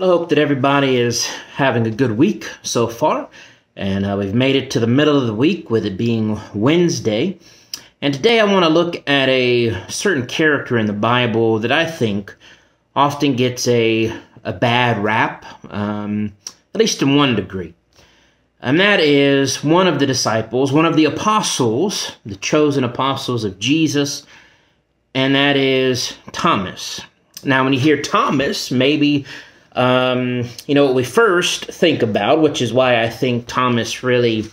I hope that everybody is having a good week so far, and we've made it to the middle of the week with it being Wednesday. And today I want to look at a certain character in the Bible that I think often gets a bad rap, at least in one degree. And that is one of the disciples, one of the apostles, the chosen apostles of Jesus, and that is Thomas. Now, when you hear Thomas, maybe what we first think about, which is why I think Thomas really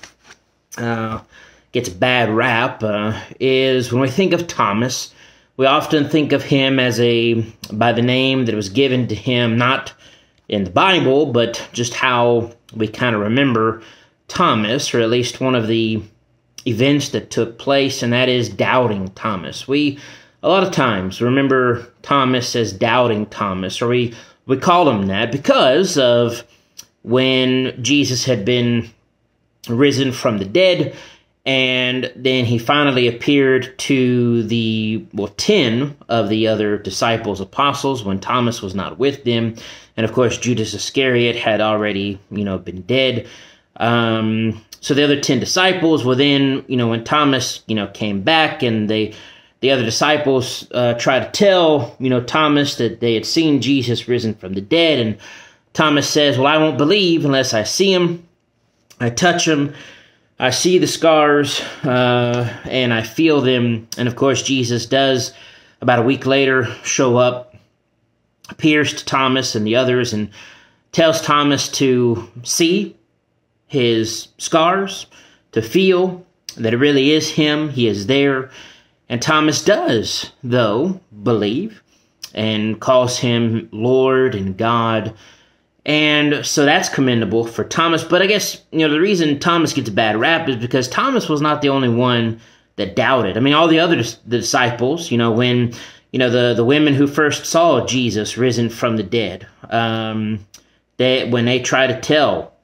gets a bad rap, is when we think of Thomas, we often think of him by the name that was given to him, not in the Bible, but just how we kind of remember Thomas, or at least one of the events that took place, and that is Doubting Thomas. We, a lot of times, remember Thomas as Doubting Thomas, or we call him that because of when Jesus had been risen from the dead, and then he finally appeared to 10 of the other disciples, apostles, when Thomas was not with them. And of course, Judas Iscariot had already, been dead. So the other 10 disciples, well then, when Thomas, came back and the other disciples tried to tell, Thomas that they had seen Jesus risen from the dead. And Thomas says, well, I won't believe unless I see him, I touch him, I see the scars, and I feel them. And of course, Jesus does, about a week later, show up, appears to Thomas and the others, and tells Thomas to see his scars, to feel that it really is him, he is there. And Thomas does, though, believe, and calls him Lord and God. And so that's commendable for Thomas. But I guess, the reason Thomas gets a bad rap is because Thomas was not the only one that doubted. I mean, all the other disciples, when, the women who first saw Jesus risen from the dead, when they tried to tell,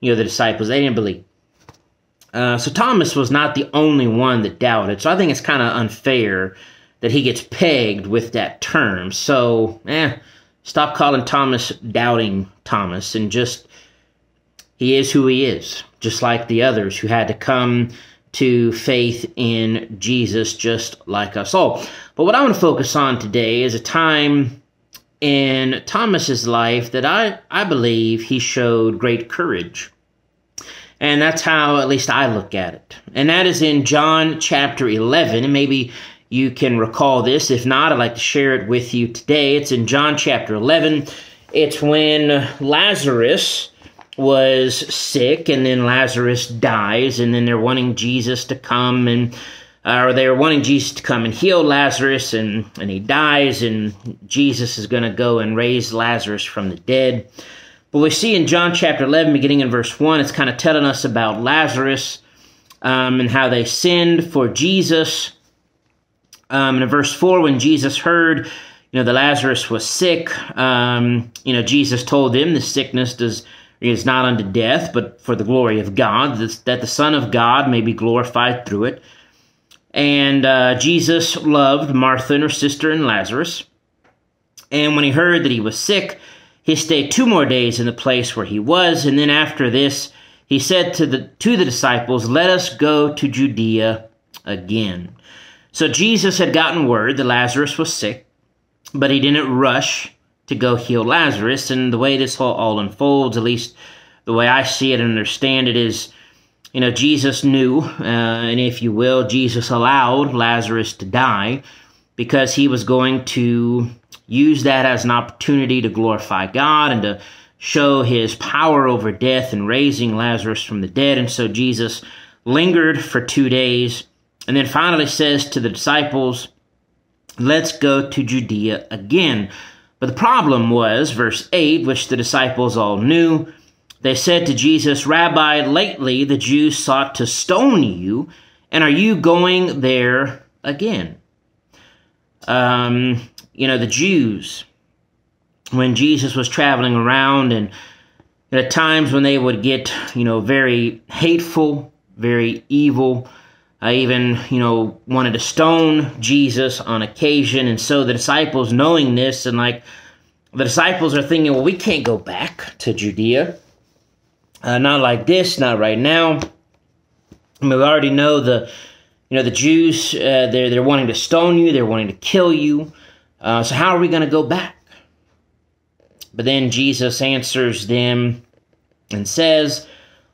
the disciples, they didn't believe. So Thomas was not the only one that doubted. So I think it's kind of unfair that he gets pegged with that term. So, stop calling Thomas Doubting Thomas, and just, he is who he is, just like the others who had to come to faith in Jesus just like us all. But what I want to focus on today is a time in Thomas's life that I believe he showed great courage. And that's how, at least I look at it. And that is in John chapter 11. And maybe you can recall this. If not, I'd like to share it with you today. It's in John chapter 11. It's when Lazarus was sick, and then Lazarus dies, and then they're wanting Jesus to come, and heal Lazarus, and he dies, and Jesus is going to go and raise Lazarus from the dead. But we see in John chapter 11, beginning in verse 1, it's kind of telling us about Lazarus and how they sinned for Jesus. And in verse 4, when Jesus heard, that Lazarus was sick, Jesus told them the sickness is not unto death, but for the glory of God, that the Son of God may be glorified through it. And Jesus loved Martha and her sister and Lazarus. And when he heard that he was sick, he stayed 2 more days in the place where he was, and then after this, he said to the disciples, "Let us go to Judea again." So Jesus had gotten word that Lazarus was sick, but he didn't rush to go heal Lazarus. And the way this all unfolds, at least the way I see it and understand it, is, Jesus knew, and if you will, Jesus allowed Lazarus to die because he was going to use that as an opportunity to glorify God and to show his power over death and raising Lazarus from the dead. And so Jesus lingered for 2 days and then finally says to the disciples, "Let's go to Judea again." But the problem was, verse 8, which the disciples all knew, they said to Jesus, "Rabbi, lately the Jews sought to stone you, and are you going there again?" The Jews, when Jesus was traveling around, and at times when they would get, very hateful, very evil, even, wanted to stone Jesus on occasion. And so the disciples, knowing this and the disciples are thinking, well, we can't go back to Judea. Not like this, not right now. I mean, we already know the Jews, they're wanting to stone you, they're wanting to kill you. So how are we going to go back? But then Jesus answers them and says,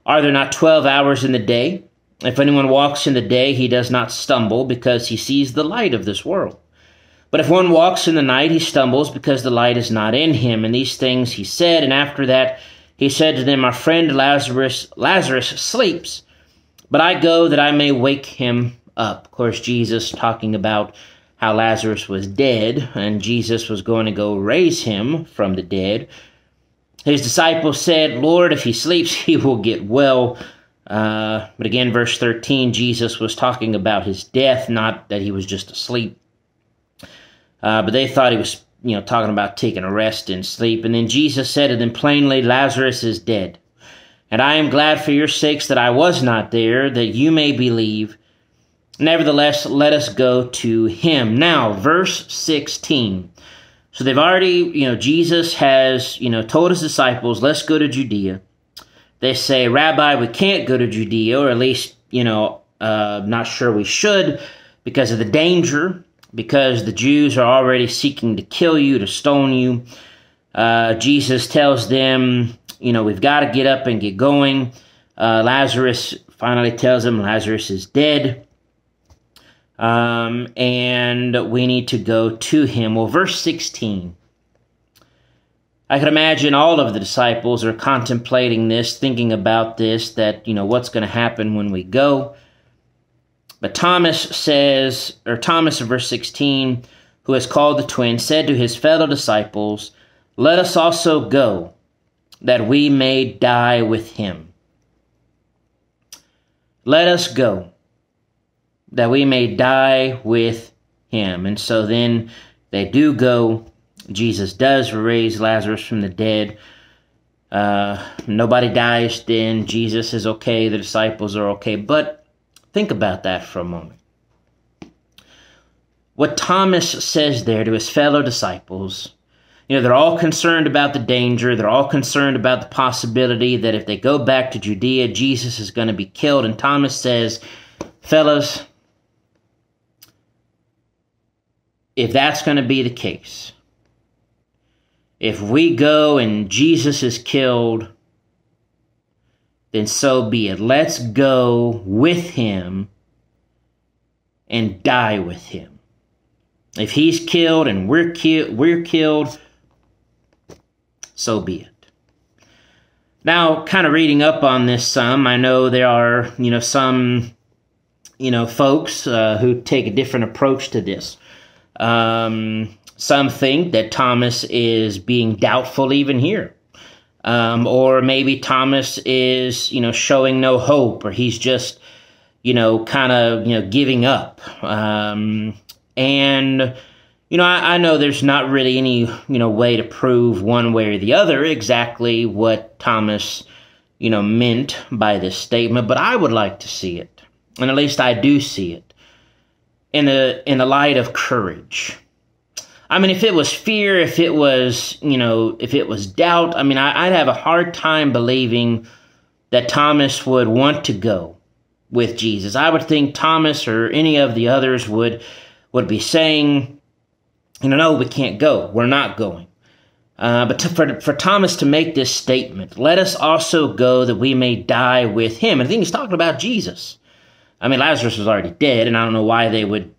are there not 12 hours in the day? If anyone walks in the day, he does not stumble because he sees the light of this world. But if one walks in the night, he stumbles because the light is not in him. And these things he said, and after that he said to them, our friend Lazarus sleeps, but I go that I may wake him up. Of course, Jesus talking about how Lazarus was dead, and Jesus was going to go raise him from the dead. His disciples said, Lord, if he sleeps, he will get well. But again, verse 13, Jesus was talking about his death, not that he was just asleep. But they thought he was, talking about taking a rest and sleep. And then Jesus said to them plainly, Lazarus is dead. And I am glad for your sakes that I was not there, that you may believe. Nevertheless, let us go to him. Now, verse 16. So they've already, Jesus has, told his disciples, let's go to Judea. They say, Rabbi, we can't go to Judea, or at least, not sure we should because of the danger, because the Jews are already seeking to kill you, to stone you. Jesus tells them, we've got to get up and get going. Lazarus finally tells them Lazarus is dead. And we need to go to him. Well, verse 16. I can imagine all of the disciples are contemplating this, thinking about this, that, what's going to happen when we go. But Thomas in verse 16, who is called the twin, said to his fellow disciples, let us also go, that we may die with him. Let us go, that we may die with him. And so then they do go. Jesus does raise Lazarus from the dead. Nobody dies then. Jesus is okay. The disciples are okay. But think about that for a moment. What Thomas says there to his fellow disciples, they're all concerned about the danger. They're all concerned about the possibility that if they go back to Judea, Jesus is going to be killed. And Thomas says, fellas, if that's going to be the case, if we go and Jesus is killed, then so be it. Let's go with him and die with him. If he's killed and we're killed, so be it. Now, kind of reading up on this some, I know there are, some, folks who take a different approach to this. Some think that Thomas is being doubtful even here. Or maybe Thomas is, showing no hope, or he's just, kind of, giving up. And, I know there's not really any, way to prove one way or the other exactly what Thomas, meant by this statement, but I would like to see it. And at least I do see it in the light of courage. I mean, if it was fear, if it was, if it was doubt, I mean, I'd have a hard time believing that Thomas would want to go with Jesus. I would think Thomas or any of the others would be saying, no, we can't go. We're not going. But for Thomas to make this statement, let us also go that we may die with him. And I think he's talking about Jesus. I mean, Lazarus was already dead, and I don't know why they would,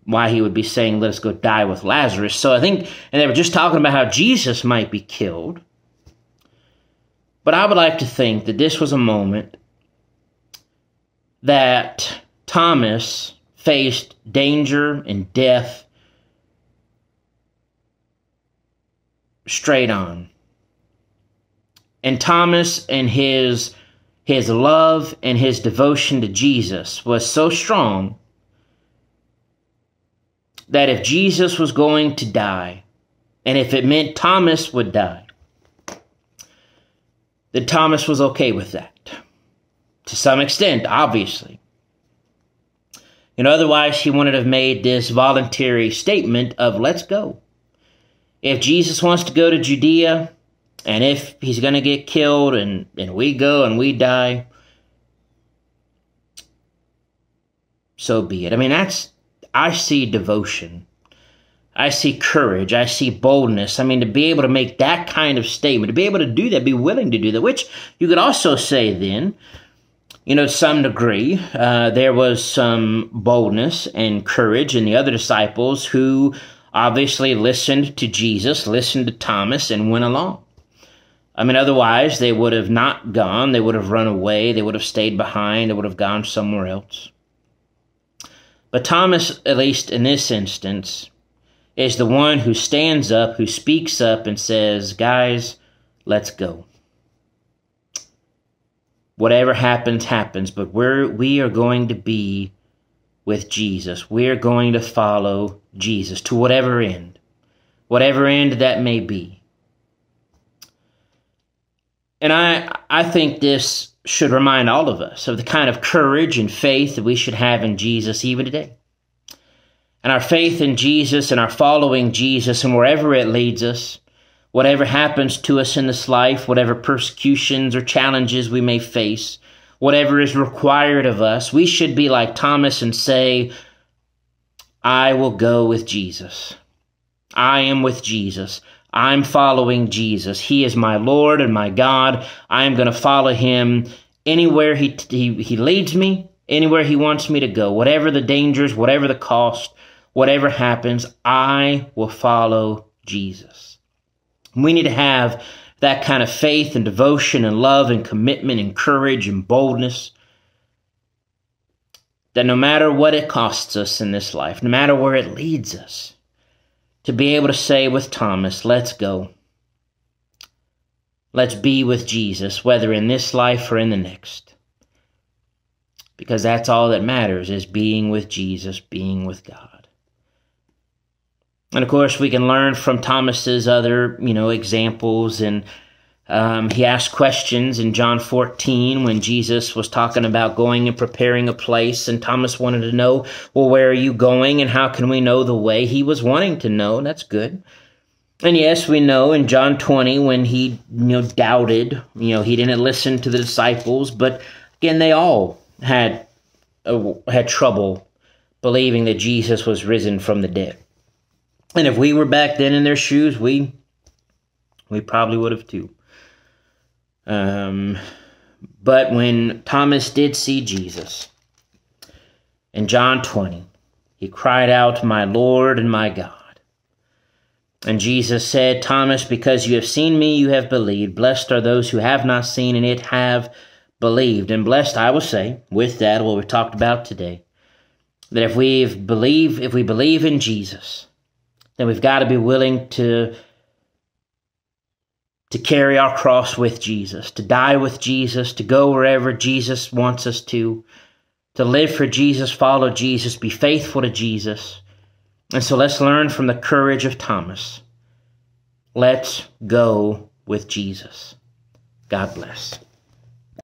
why he would be saying, let us go die with Lazarus. So I think, and they were just talking about how Jesus might be killed. But I would like to think that this was a moment that Thomas faced danger and death straight on. And Thomas and his love and his devotion to Jesus was so strong that if Jesus was going to die, and if it meant Thomas would die, then Thomas was okay with that. To some extent, obviously. Otherwise he wouldn't have made this voluntary statement of let's go. If Jesus wants to go to Judea, and if he's going to get killed and we go and we die, so be it. I mean, I see devotion. I see courage. I see boldness. I mean, to be able to make that kind of statement, to be able to do that, be willing to do that, which you could also say then, to some degree, there was some boldness and courage in the other disciples who obviously listened to Jesus, listened to Thomas, and went along. I mean, otherwise, they would have not gone. They would have run away. They would have stayed behind. They would have gone somewhere else. But Thomas, at least in this instance, is the one who stands up, who speaks up and says, guys, let's go. Whatever happens, happens, but we are going to be with Jesus. We're going to follow Jesus to whatever end that may be. And I think this should remind all of us of the kind of courage and faith that we should have in Jesus even today. And our faith in Jesus and our following Jesus and wherever it leads us, whatever happens to us in this life, whatever persecutions or challenges we may face, whatever is required of us, we should be like Thomas and say, I will go with Jesus. I am with Jesus. I'm following Jesus. He is my Lord and my God. I am going to follow him anywhere he leads me, anywhere he wants me to go. Whatever the dangers, whatever the cost, whatever happens, I will follow Jesus. We need to have that kind of faith and devotion and love and commitment and courage and boldness that no matter what it costs us in this life, no matter where it leads us, to be able to say with Thomas, let's go. Let's be with Jesus, whether in this life or in the next. Because that's all that matters, is being with Jesus, being with God. And of course, we can learn from Thomas's other, examples. And he asked questions in John 14 when Jesus was talking about going and preparing a place. And Thomas wanted to know, well, where are you going and how can we know the way? He was wanting to know, and that's good. And yes, we know in John 20 when he, doubted, he didn't listen to the disciples. But again, they all had trouble believing that Jesus was risen from the dead. And if we were back then in their shoes, we probably would have too. But when Thomas did see Jesus, in John 20, he cried out, my Lord and my God. And Jesus said, Thomas, because you have seen me, you have believed. Blessed are those who have not seen and yet have believed. And blessed, I will say, with that, what we've talked about today, that if we believe in Jesus, then we've got to be willing to carry our cross with Jesus, to die with Jesus, to go wherever Jesus wants us to live for Jesus, follow Jesus, be faithful to Jesus. And so let's learn from the courage of Thomas. Let's go with Jesus. God bless.